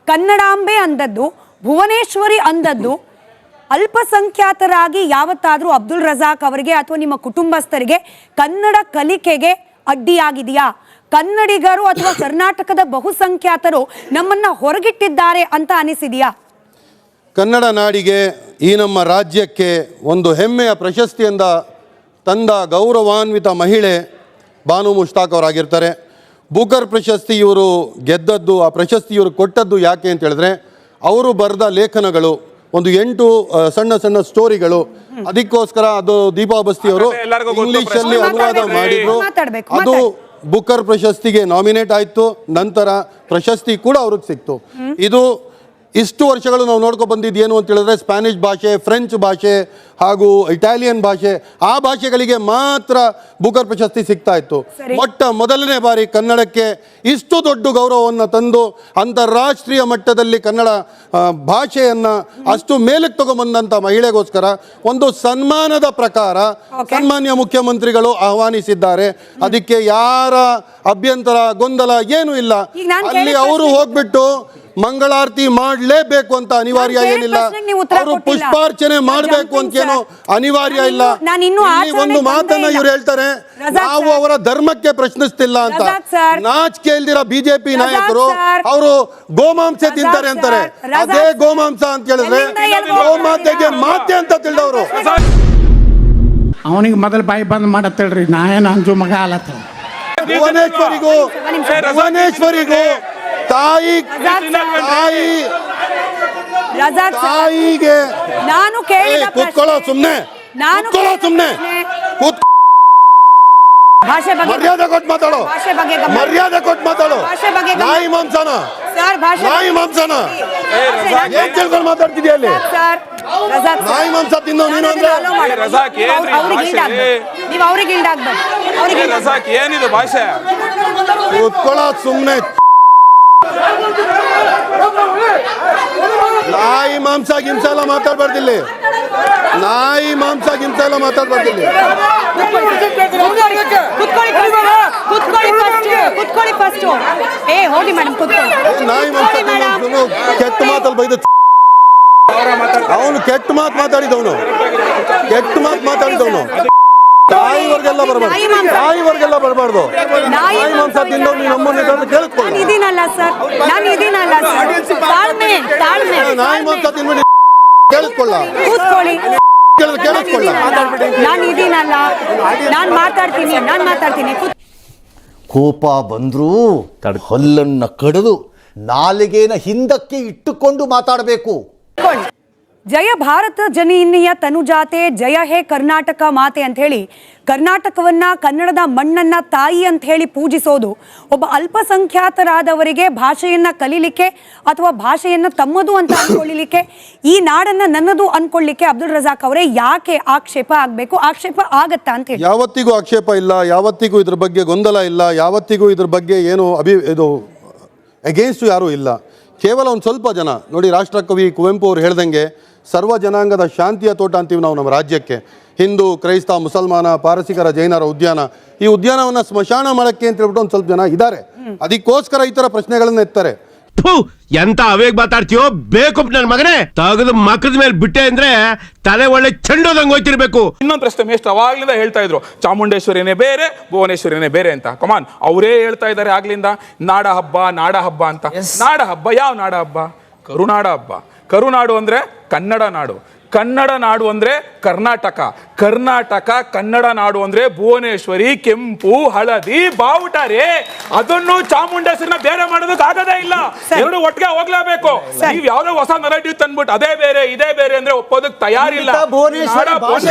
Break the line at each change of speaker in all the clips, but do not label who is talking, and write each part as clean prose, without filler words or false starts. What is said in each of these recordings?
ಕನ್ನಡಾಂಬೆ ಅಂದದ್ದು, ಭುವನೇಶ್ವರಿ ಅಂದದ್ದು ಅಲ್ಪಸಂಖ್ಯಾತರಾಗಿ ಯಾವತ್ತಾದ್ರೂ ಅಬ್ದುಲ್ ರಜಾಕ್ ಅವರಿಗೆ ಅಥವಾ ನಿಮ್ಮ ಕುಟುಂಬಸ್ಥರಿಗೆ ಕನ್ನಡ ಕಲಿಕೆಗೆ ಅಡ್ಡಿಯಾಗಿದೆಯಾ? ಕನ್ನಡಿಗರು ಅಥವಾ ಕರ್ನಾಟಕದ ಬಹುಸಂಖ್ಯಾತರು ನಮ್ಮನ್ನ ಹೊರಗಿಟ್ಟಿದ್ದಾರೆ ಅಂತ ಅನಿಸಿದೆಯಾ?
ಕನ್ನಡ ನಾಡಿಗೆ, ಈ ನಮ್ಮ ರಾಜ್ಯಕ್ಕೆ ಒಂದು ಹೆಮ್ಮೆಯ ಪ್ರಶಸ್ತಿಯಿಂದ ತಂದ ಗೌರವಾನ್ವಿತ ಮಹಿಳೆ ಬಾನು ಮುಷ್ತಾಕ್ ಅವರಾಗಿರ್ತಾರೆ. ಬೂಕರ್ ಪ್ರಶಸ್ತಿ ಇವರು ಗೆದ್ದದ್ದು, ಆ ಪ್ರಶಸ್ತಿ ಇವರು ಕೊಟ್ಟದ್ದು ಯಾಕೆ ಅಂತ ಹೇಳಿದ್ರೆ, ಅವರು ಬರೆದ ಲೇಖನಗಳು ಒಂದು 8 ಸಣ್ಣ ಸಣ್ಣ ಸ್ಟೋರಿಗಳು, ಅದಕ್ಕೋಸ್ಕರ ಅದು ದೀಪಾ ಬಸ್ತಿ ಅವರು ಇಂಗ್ಲಿಷಲ್ಲಿ ಅನುವಾದ ಮಾಡಿದ್ರು. ಅದು ಬುಕರ್ ಪ್ರಶಸ್ತಿಗೆ ನಾಮಿನೇಟ್ ಆಯಿತು. ನಂತರ ಪ್ರಶಸ್ತಿ ಕೂಡ ಅವ್ರಿಗೆ ಸಿಕ್ತು. ಇದು ಇಷ್ಟು ವರ್ಷಗಳು ನಾವು ನೋಡ್ಕೊ ಬಂದಿದ್ದು ಏನು ಅಂತ ಹೇಳಿದ್ರೆ, ಸ್ಪ್ಯಾನಿಷ್ ಭಾಷೆ, ಫ್ರೆಂಚ್ ಭಾಷೆ ಹಾಗೂ ಇಟಾಲಿಯನ್ ಭಾಷೆ, ಆ ಭಾಷೆಗಳಿಗೆ ಮಾತ್ರ ಬುಕರ್ ಪ್ರಶಸ್ತಿ ಸಿಗ್ತಾ ಇತ್ತು. ಮೊದಲನೇ ಬಾರಿ ಕನ್ನಡಕ್ಕೆ ಇಷ್ಟು ದೊಡ್ಡ ಗೌರವವನ್ನು ತಂದು ಅಂತಾರಾಷ್ಟ್ರೀಯ ಮಟ್ಟದಲ್ಲಿ ಕನ್ನಡ ಭಾಷೆಯನ್ನು ಅಷ್ಟು ಮೇಲಕ್ಕೆ ತಗೊಂಬಂದಂಥ ಮಹಿಳೆಗೋಸ್ಕರ ಒಂದು ಸನ್ಮಾನದ ಪ್ರಕಾರ ಸನ್ಮಾನ್ಯ ಮುಖ್ಯಮಂತ್ರಿಗಳು ಆಹ್ವಾನಿಸಿದ್ದಾರೆ. ಅದಕ್ಕೆ ಯಾರ ಅಭ್ಯಂತರ, ಗೊಂದಲ ಏನೂ ಇಲ್ಲ. ಅಲ್ಲಿ ಅವರು ಹೋಗ್ಬಿಟ್ಟು ಮಂಗಳಾರತಿ ಮಾಡಲೇಬೇಕು ಅಂತ ಅನಿವಾರ್ಯ ಏನಿಲ್ಲ. ಅವರು ಪುಷ್ಪಾರ್ಚನೆ ಮಾಡಬೇಕು ಅಂತ ಏನು ಅನಿವಾರ್ಯ ಇಲ್ಲ. ಒಂದು ಮಾತನ್ನ ಇವ್ರು ಹೇಳ್ತಾರೆ, ನಾವು ಅವರ ಧರ್ಮಕ್ಕೆ ಪ್ರಶ್ನಿಸ್ತಿಲ್ಲ ಅಂತ. ನಾಚಿಕೆ ಇಲ್ದಿರ ಬಿಜೆಪಿ ನಾಯಕರು ಅವರು ಗೋಮಾಂಸ ತಿಂತಾರೆ ಅಂತಾರೆ. ಅದೇ ಗೋಮಾಂಸ ಅಂತ ಹೇಳಿದ್ರೆ ಗೋಮಾತೆಗೆ ಮಾತೆ ಅಂತ ತಿಳಿದವರು.
ಅವನಿಗೆ ಮೊದಲು ಬಾಯಿ ಬಂದ್ ಮಾಡತ್ತೇಳ್ರಿ, ನಾ ಏನು ಅಂಜು ಮಗ ಅಲತ್ತ.
ಭುವನೇಶ್ವರಿಗೂ ತಾಯಿಗೆ
ನಾನು
ಕೂತ್ಕೊಳ್ಳೋ ಸುಮ್ನೆ ಮರ್ಯಾದೆ ಕೊಟ್ಟು ಮಾತಾಡೋ, ಮರ್ಯಾದೆ ಕೊಟ್ಟು ಮಾತಾಡೋ. ನಾಯಿ ಮಾಂಸನ ಏನ್ ಕೇಳ್ಕೊಂಡು ಮಾತಾಡ್ತಿದ್ಯಾ ಅಲ್ಲಿ? ನಾಯಿ ಮಾಂಸ ತಿನ್ನೋ ನೀನು ಅಂದ್ರೆ
ಏನಿದು ಭಾಷೆ?
ಕೂತ್ಕೊಳ್ಳೋ ಸುಮ್ನೆ. ನಾಯಿ ಮಾಂಸ ಗಿಂಸ ಎಲ್ಲ ಮಾತಾಡ್ಬಾರ್ದಿಲ್ಲಿ. ನಾಯಿ ಮಾಂಸ ಗಿಂಸ ಎಲ್ಲ ಮಾತಾಡ್ಬಾರ್ದಿಲ್ಲಿ. ನಾಯಿ ಮಾಂಸ ಕೆಟ್ಟ ಮಾತಲ್ಲಿ ಬೈದ ಅವನು ಕೆಟ್ಟ ಮಾತು ಮಾತಾಡಿದವನು, ಕೆಟ್ಟ ಮಾತು ಮಾತಾಡಿದವನು. ತಾಯಿವರೆಗೆಲ್ಲ ಬರಬಾರ್ದು, ತಾಯಿವರೆಗೆಲ್ಲ ಬರಬಾರ್ದು. ನಾಯಿ ಮಾಂಸ ತಿಂದವ್ರು ನಮ್ಮನ್ನ ಕೇಳಿಸ್ಕೊಳ್ಳ. ನಾಯಿ ಮಾಂಸ ತಿನ್ಬಿಡಿ ಕೇಳಿಸ್ಕೊಳ್ಳ, ಕೇಳಿಸ್ಕೊಳ್ಳ.
ಕೋಪ ಬಂದ್ರೂ ಹಲ್ಲನ್ನ ಕಡಿದು ನಾಲಿಗೆನ ಹಿಂದಕ್ಕೆ ಇಟ್ಟುಕೊಂಡು ಮಾತಾಡಬೇಕು.
ಜಯ ಭಾರತ ಜನನಿಯ ತನುಜಾತೆ, ಜಯ ಹೇ ಕರ್ನಾಟಕ ಮಾತೆ ಅಂತ ಹೇಳಿ ಕರ್ನಾಟಕವನ್ನ, ಕನ್ನಡದ ಮಣ್ಣನ್ನ ತಾಯಿ ಅಂತ ಹೇಳಿ ಪೂಜಿಸೋದು ಒಬ್ಬ ಅಲ್ಪಸಂಖ್ಯಾತರಾದವರಿಗೆ ಭಾಷೆಯನ್ನ ಕಲೀಲಿಕ್ಕೆ ಅಥವಾ ಭಾಷೆಯನ್ನ ತಮ್ಮದು ಅಂತ ಅನ್ಕೊಳ್ಳಿಕ್ಕೆ, ಈ ನಾಡನ್ನ ನನ್ನದು ಅನ್ಕೊಳ್ಳಿಕ್ಕೆ ಅಬ್ದುಲ್ ರಜಾಕ್ ಅವರೇ ಯಾಕೆ ಆಕ್ಷೇಪ ಆಗಬೇಕು? ಆಕ್ಷೇಪ ಆಗತ್ತಾ ಅಂತ ಹೇಳಿ?
ಯಾವತ್ತಿಗೂ ಆಕ್ಷೇಪ ಇಲ್ಲ, ಯಾವತ್ತಿಗೂ ಇದ್ರ ಬಗ್ಗೆ ಗೊಂದಲ ಇಲ್ಲ, ಯಾವತ್ತಿಗೂ ಇದ್ರ ಬಗ್ಗೆ ಏನು ಇದು ಅಗೇನ್ಸ್ಟ್ ಯಾರೂ ಇಲ್ಲ. ಕೇವಲ ಒಂದು ಸ್ವಲ್ಪ ಜನ ನೋಡಿ, ರಾಷ್ಟ್ರಕವಿ ಕುವೆಂಪು ಅವರು ಹೇಳ್ದಂಗೆ ಸರ್ವ ಜನಾಂಗದ ಶಾಂತಿಯ ತೋಟ ಅಂತೀವಿ ನಾವು ನಮ್ಮ ರಾಜ್ಯಕ್ಕೆ. ಹಿಂದೂ, ಕ್ರೈಸ್ತ, ಮುಸಲ್ಮಾನ, ಪಾರಸಿಕರ, ಜೈನರ ಉದ್ಯಾನ. ಈ ಉದ್ಯಾನವನ್ನು ಸ್ಮಶಾನ ಮಾಡಕ್ಕೆ ಅಂತ ಹೇಳ್ಬಿಟ್ಟು ಒಂದು ಸ್ವಲ್ಪ ಜನ ಇದ್ದಾರೆ. ಅದಕ್ಕೋಸ್ಕರ ಈ ಥರ ಪ್ರಶ್ನೆಗಳನ್ನ ಎತ್ತಾರೆ.
ಎಂತ ಅವೇಗ್ ಮಾತಾಡ್ತೀಯೋ ಬೇಕು ನನ್ನ ಮಗನೇ, ತಗದು ಮಕ್ಕದ ಮೇಲೆ ಬಿಟ್ಟೆ ಅಂದ್ರೆ ತಲೆ ಒಳ್ಳೆ ಚೆಂಡೋದಂಗೆ ಹೋಯ್ತಿರ್ಬೇಕು.
ಇನ್ನೊಂದು ಪ್ರಶ್ನೆ ಮೇಷ್ಟ್ರು ಅವಾಗ್ಲಿಂದ ಹೇಳ್ತಾ ಇದ್ರು, ಚಾಮುಂಡೇಶ್ವರಿನೇ ಬೇರೆ, ಭುವನೇಶ್ವರಿನೇ ಬೇರೆ ಅಂತ. ಕಮಾನ್, ಅವರೇ ಹೇಳ್ತಾ ಇದ್ದಾರೆ ಆಗ್ಲಿಂದ ನಾಡ ಹಬ್ಬ ಅಂತ. ನಾಡ ಹಬ್ಬ ಯಾವ ನಾಡ ಹಬ್ಬ? ಕರುನಾಡ ಹಬ್ಬ. ಕರುನಾಡು ಅಂದ್ರೆ ಕನ್ನಡ ನಾಡು, ಕನ್ನಡ ನಾಡು ಅಂದ್ರೆ ಕರ್ನಾಟಕ, ಕರ್ನಾಟಕ ಕನ್ನಡ ನಾಡು ಅಂದ್ರೆ ಭುವನೇಶ್ವರಿ, ಕೆಂಪು, ಹಳದಿ, ಬಾವುಟರೇ. ಅದನ್ನು ಚಾಮುಂಡೇಶ್ವರಿನ ಬೇರೆ ಮಾಡೋದಕ್ಕೆ ಆಗದೇ ಇಲ್ಲ. ಎರಡು ಒಟ್ಟಿಗೆ ಹೋಗ್ಲೇಬೇಕು. ನೀವು ಯಾವ್ದೋ ಹೊಸ ನರೇಟಿವ್ ತಂದ್ಬಿಟ್ಟು ಅದೇ ಬೇರೆ ಇದೇ ಬೇರೆ ಅಂದ್ರೆ ಒಪ್ಪೋದಕ್ಕೆ ತಯಾರಿಲ್ಲ.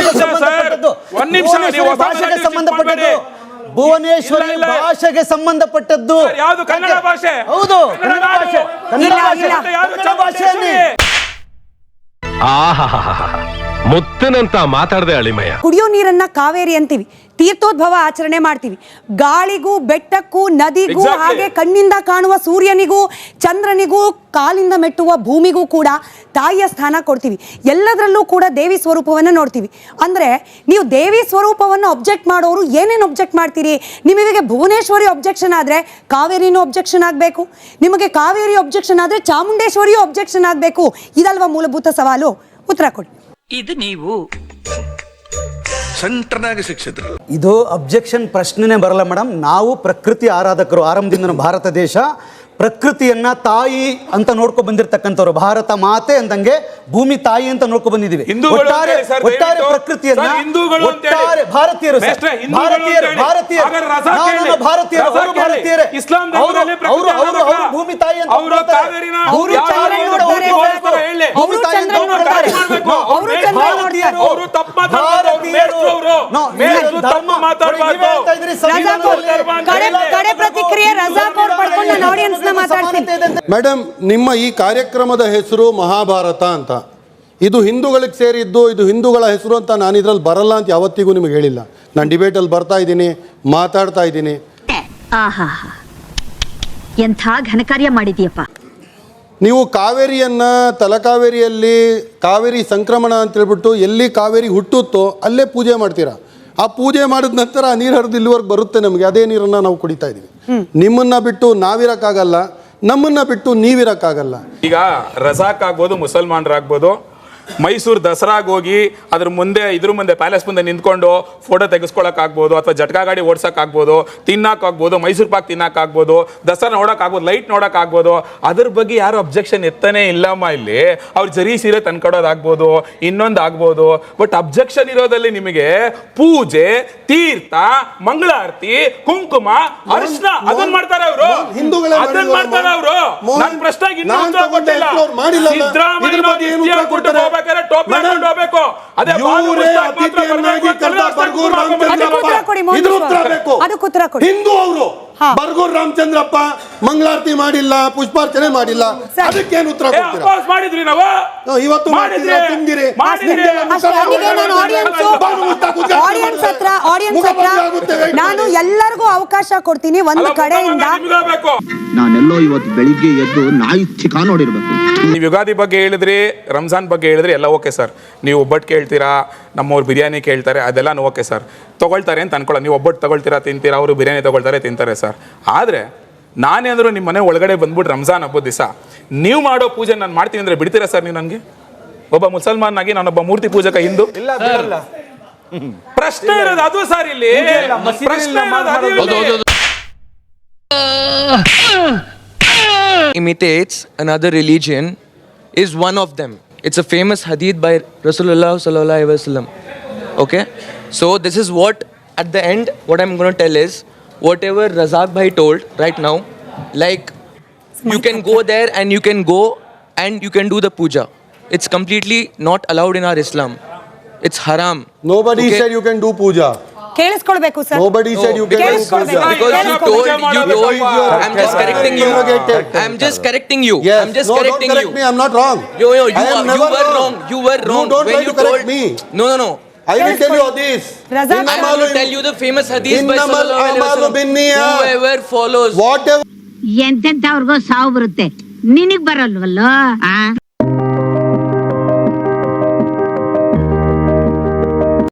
ಒಂದ್ ನಿಮಿಷ, ಭುವನೇಶ್ವರಿ ಭಾಷೆಗೆ ಸಂಬಂಧಪಟ್ಟದ್ದು
ಯಾವುದು? ಕನ್ನಡ ಭಾಷೆ.
ಹೌದು, ಕನ್ನಡ ಭಾಷೆಯಲ್ಲಿ
ಮುತ್ತನಂತ ಮಾತಾಡದೆ ಅಳಿಮಯ.
ಕುಡಿಯೋ ನೀರನ್ನ ಕಾವೇರಿ ಅಂತೀವಿ, ತೀರ್ಥೋದ್ಭವ ಆಚರಣೆ ಮಾಡ್ತೀವಿ. ಗಾಳಿಗೂ, ಬೆಟ್ಟಕ್ಕೂ, ನದಿಗೂ, ಹಾಗೆ ಕಣ್ಣಿಂದ ಕಾಣುವ ಸೂರ್ಯನಿಗೂ, ಚಂದ್ರನಿಗೂ, ಕಾಲಿಂದ ಮೆಟ್ಟುವ ಭೂಮಿಗೂ ಕೂಡ ತಾಯಿಯ ಸ್ಥಾನ ಕೊಡ್ತೀವಿ, ಎಲ್ಲದರಲ್ಲೂ ಕೂಡ ದೇವಿ ಸ್ವರೂಪವನ್ನು ನೋಡ್ತೀವಿ. ಅಂದರೆ ನೀವು ದೇವಿ ಸ್ವರೂಪವನ್ನು ಅಬ್ಜೆಕ್ಟ್ ಮಾಡೋರು ಏನೇನು ಅಬ್ಜೆಕ್ಟ್ ಮಾಡ್ತೀರಿ? ನಿಮಗೆ ಭುವನೇಶ್ವರಿ ಅಬ್ಜೆಕ್ಷನ್ ಆದರೆ ಕಾವೇರಿನೂ ಅಬ್ಜೆಕ್ಷನ್ ಆಗಬೇಕು, ನಿಮಗೆ ಕಾವೇರಿ ಅಬ್ಜೆಕ್ಷನ್ ಆದರೆ ಚಾಮುಂಡೇಶ್ವರಿಯೂ ಅಬ್ಜೆಕ್ಷನ್ ಆಗಬೇಕು. ಇದಲ್ವಾ ಮೂಲಭೂತ ಸವಾಲು? ಉತ್ತರ ಕೊಡಿ.
ಇದು ನೀವು
ಸೆಂಟರ್ನಾಗಿ ಶಿಕ್ಷಿತರು.
ಇದು ಅಬ್ಜೆಕ್ಷನ್ ಪ್ರಶ್ನೆನೇ ಬರಲ್ಲ ಮೇಡಮ್. ನಾವು ಪ್ರಕೃತಿ ಆರಾಧಕರು. ಆರಂಭದಿಂದ ಭಾರತ ದೇಶ ಪ್ರಕೃತಿಯನ್ನ ತಾಯಿ ಅಂತ ನೋಡ್ಕೊ ಬಂದಿರತಕ್ಕಂಥವ್ರು. ಭಾರತ ಮಾತೆ ಅಂದಂಗೆ ಭೂಮಿ ತಾಯಿ ಅಂತ ನೋಡ್ಕೊ ಬಂದಿದ್ದೀವಿ.
ಹಿಂದೂಗಳು
ಒಟ್ಟಾರೆ
ಅಂತೇಳಿ ಸರ್,
ಒಟ್ಟಾರೆ
ದಯವಿಟ್ಟು
ಪ್ರಕೃತಿಯನ್ನ
ಸರ್, ಹಿಂದೂಗಳು ಅಂತೇಳಿ.
ಒಟ್ಟಾರೆ ಭಾರತೀಯರು ಸರ್.
ಮೇಷ್ಟ್ರೆ, ಹಿಂದೂಗಳು ಅಂತೇಳಿ.
ಭಾರತೀಯರು
ಹಾಗಾದ್ರೆ ರಜಾಕ್
ನಾವು
ಹೇಳಿ.
ಭಾರತೀಯರು, ಅವರು
ರಜಾಕ್ ಹೇಳಿ.
ಭಾರತೀಯರೇ.
ಇಸ್ಲಾಂ ಧರ್ಮದಲ್ಲಿ ಪ್ರಕೃತಿ
ಅವರು ಭೂಮಿ ತಾಯಿ ಅಂತ
ಅವರು
ಒಪ್ಕೊಳ್ತಾರೆ.
ಕಾವೇರಿನ
ಅವರು
ಯಾವ
ಚಂದ್ರನ
ರೀತಿ
ನೋಡ್ತಾರೆ
ಹೋಲಿಸ್ತಾರೆ
ಸರ್.
ಹೇಳಿ.
ಅವರು ಚಂದ್ರನ ನೋಡ್ತಾರೆ. ಅವರು ಚಂದ್ರನ ನೋಡ್ತಾರೆ.
ಅವರು ತಪ್ಪು ಮಾತಾಡ್ತಾರೆ. ಅವರು ಮೇಷ್ಟ್ರು ಅವರು. ಮೇಷ್ಟ್ರು ತಪ್ಪು ಮಾತಾಡಬಾರ್ದು.
ರಜಾಕ್ ಕಡೆ ಪ್ರತಿಕ್ರಿಯೆ ರಜಾಕ್ ಅವ್ರು ಪಡ್ಕೊಂಡು ನಾನು ಆಡಿಯನ್ಸ್ ನ ಮಾತಾಡ್ತೀನಿ.
ಮೇಡಮ್, ನಿಮ್ಮ ಈ ಕಾರ್ಯಕ್ರಮದ ಹೆಸರು ಮಹಾಭಾರತ ಅಂತ. ಇದು ಹಿಂದೂಗಳಿಗೆ ಸೇರಿದ್ದು, ಇದು ಹಿಂದೂಗಳ ಹೆಸರು ಅಂತ ನಾನು ಇದ್ರಲ್ಲಿ ಬರಲ್ಲ ಅಂತ ಯಾವತ್ತಿಗೂ ನಿಮಗೆ ಹೇಳಿಲ್ಲ. ನಾನು ಡಿಬೇಟಲ್ಲಿ ಬರ್ತಾ ಇದ್ದೀನಿ, ಮಾತಾಡ್ತಾ ಇದ್ದೀನಿ.
ಆಹಾ, ಎಂಥ ಘನಕಾರ್ಯ ಮಾಡಿದೀಯಪ್ಪ.
ನೀವು ಕಾವೇರಿಯನ್ನು ತಲಕಾವೇರಿಯಲ್ಲಿ ಕಾವೇರಿ ಸಂಕ್ರಮಣ ಅಂತ ಹೇಳ್ಬಿಟ್ಟು ಎಲ್ಲಿ ಕಾವೇರಿ ಹುಟ್ಟುತ್ತೋ ಅಲ್ಲೇ ಪೂಜೆ ಮಾಡ್ತೀರಾ. ಆ ಪೂಜೆ ಮಾಡಿದ ನಂತರ ಆ ನೀರು ಹರಿದು ಇಲ್ಲಿವರೆಗೆ ಬರುತ್ತೆ ನಮಗೆ. ಅದೇ ನೀರನ್ನು ನಾವು ಕುಡಿತಾ ಇದ್ದೀವಿ. ನಿಮ್ಮನ್ನು ಬಿಟ್ಟು ನಾವಿರೋಕ್ಕಾಗಲ್ಲ, ನಮ್ಮನ್ನ ಬಿಟ್ಟು ನೀವಿರಕ್ಕಾಗಲ್ಲ.
ಈಗ ರಜಾಕ್ ಆಗ್ಬೋದು, ಮುಸಲ್ಮಾನರಾಗ್ಬೋದು, ಮೈಸೂರು ದಸರಾಗ ಹೋಗಿ ಅದ್ರ ಮುಂದೆ ಇದ್ರ ಮುಂದೆ ಪ್ಯಾಲೇಸ್ ಮುಂದೆ ನಿಂತ್ಕೊಂಡು ಫೋಟೋ ತೆಗೆಸ್ಕೊಳಕ್ ಆಗ್ಬೋದು, ಅಥವಾ ಜಟ್ಕಾ ಗಾಡಿ ಓಡ್ಸಕ್ ಆಗ್ಬೋದು, ತಿನ್ನಕ್ ಆಗ್ಬೋದು, ಮೈಸೂರು ಪಾಕ್ ತಿನ್ನಕ್ ಆಗ್ಬೋದು, ದಸರಾ ನೋಡಕ್ ಆಗ್ಬೋದು, ಲೈಟ್ ನೋಡಕ್ ಆಗ್ಬೋದು. ಅದ್ರ ಬಗ್ಗೆ ಯಾರು ಅಬ್ಜೆಕ್ಷನ್ ಎತ್ತಾನೆ ಇಲ್ಲಮ್ಮ. ಇಲ್ಲಿ ಅವ್ರು ಜರಿ ಸೀರೆ ತಂದ್ಕೊಡೋದಾಗ್ಬೋದು, ಇನ್ನೊಂದು ಆಗ್ಬೋದು. ಬಟ್ ಅಬ್ಜೆಕ್ಷನ್ ಇರೋದಲ್ಲಿ ನಿಮಗೆ ಪೂಜೆ, ತೀರ್ಥ, ಮಂಗಳಾರತಿ, ಕುಂಕುಮ, ಅರಿಶಿನ ಅದನ್ನ ಮಾಡ್ತಾರೆ ಅವರು. ಅದನ್ನ ಮಾಡ್ತಾರೆ ಅವರು. ನನ್ನ ಪ್ರಶ್ನೆಗೆ ಇನ್ನೂ ಉತ್ತರ ಕೊಟ್ಟಿಲ್ಲ. ಸಿದ್ದರಾಮಯ್ಯ ಟೋಪಿ ಹಾಕೊಂಡು ಹೋಗ್ಬೇಕು. ಅದೇ
ಹಿಂದೂ ಅವರು ಬರ್ಗೂರ್ ರಾಮಚಂದ್ರಪ್ಪ ಮಂಗಳಾರತಿ ಮಾಡಿಲ್ಲ, ಪುಷ್ಪಾರ್ಚನೆ ಮಾಡಿಲ್ಲ, ಅದಕ್ಕೇನು ಉತ್ತರ ಕೊಡ್ತೀರಾ?
ಮಾಡಿದ್ರಿ ನಾವು
ಇವತ್ತು ತುಂಗಿರಿ
ನಾನು ಎಲ್ಲರಿಗೂ ಅವಕಾಶ ಕೊಡ್ತೀನಿ. ಒಂದು ಕಡೆಯಿಂದ
ನಾನೆಲ್ಲೋ ಇವತ್ತು ಬೆಳಿಗ್ಗೆ ಎದ್ದು ನಾಯಿ ಚಿಕಾ ನೋಡಿರ್ಬೇಕು.
ನೀವು ಯುಗಾದಿ ಬಗ್ಗೆ ಹೇಳಿದ್ರಿ, ರಂಜಾನ್ ಬಗ್ಗೆ ಹೇಳಿದ್ರಿ, ಎಲ್ಲ ಓಕೆ ಸರ್. ನೀವು ಒಬ್ಬಟ್ಟು ಕೇಳ್ತೀರಾ, ನಮ್ಮವ್ರು ಬಿರಿಯಾನಿ ಕೇಳ್ತಾರೆ, ಅದೆಲ್ಲ ಓಕೆ ಸರ್, ತೊಗೊಳ್ತಾರೆ ಅಂತ ಅನ್ಕೊಳ್ಳ. ನೀವು ಒಬ್ಬಟ್ಟು ತಗೊಳ್ತೀರಾ, ತಿಂತೀರಾ, ಅವರು ಬಿರಿಯಾನಿ ತೊಗೊಳ್ತಾರೆ, ತಿಂತಾರೆ ಸರ್. ಆದರೆ ನಾನೇಂದ್ರು ನಿಮ್ಮ ಮನೆ ಒಳಗಡೆ ಬಂದ್ಬಿಟ್ಟು ರಂಜಾನ್ ಹಬ್ಬದ ದಿವಸ ನೀವು ಮಾಡೋ ಪೂಜೆ ನಾನು ಮಾಡ್ತೀನಿ ಅಂದರೆ ಬಿಡ್ತೀರಾ ಸರ್ ನೀವು? ನನಗೆ ಒಬ್ಬ ಮುಸಲ್ಮಾನಾಗಿ ನಾನೊಬ್ಬ ಮೂರ್ತಿ ಪೂಜಕ ಹಿಂದೂ. ಪ್ರಶ್ನೆ ಇರೋದು ಅದು ಸರ್. ಇಲ್ಲಿ ಪ್ರಶ್ನೆ
imitates another religion is one of them. It's a famous hadith by Rasulullah sallallahu alaihi wasallam. Okay, so this is what at the end what I'm going to tell is whatever Razak bhai told right now, like you can go there and you can go and you can do the puja. It's completely not allowed in our Islam. It's haram.
Nobody said you can do puja.
ಕೇಳಿಸ್ಕೊಳ್ಬೇಕು sir.
Nobody said you can do puja.
Because you told, I'm just correcting you. I'm just correcting you.
Yes.
I'm just
no,
correcting
don't correct
you.
me. I'm not wrong.
You
I am
were
never
wrong. You were wrong.
You don't
when
try
you
to correct
told
me.
No.
I will tell you this.
Razak,
I'm going to tell you the famous hadith by
Innamal
sallallahu alaihi
a'malu
wasallam.
binniyat.
Whoever follows.
Whatever
ಎಂತೆಂಥವ್ರಿಗೋ ಸಾವು ಬರುತ್ತೆ, ನಿನಗ್ ಬರಲ್ವಲ್ಲೋ.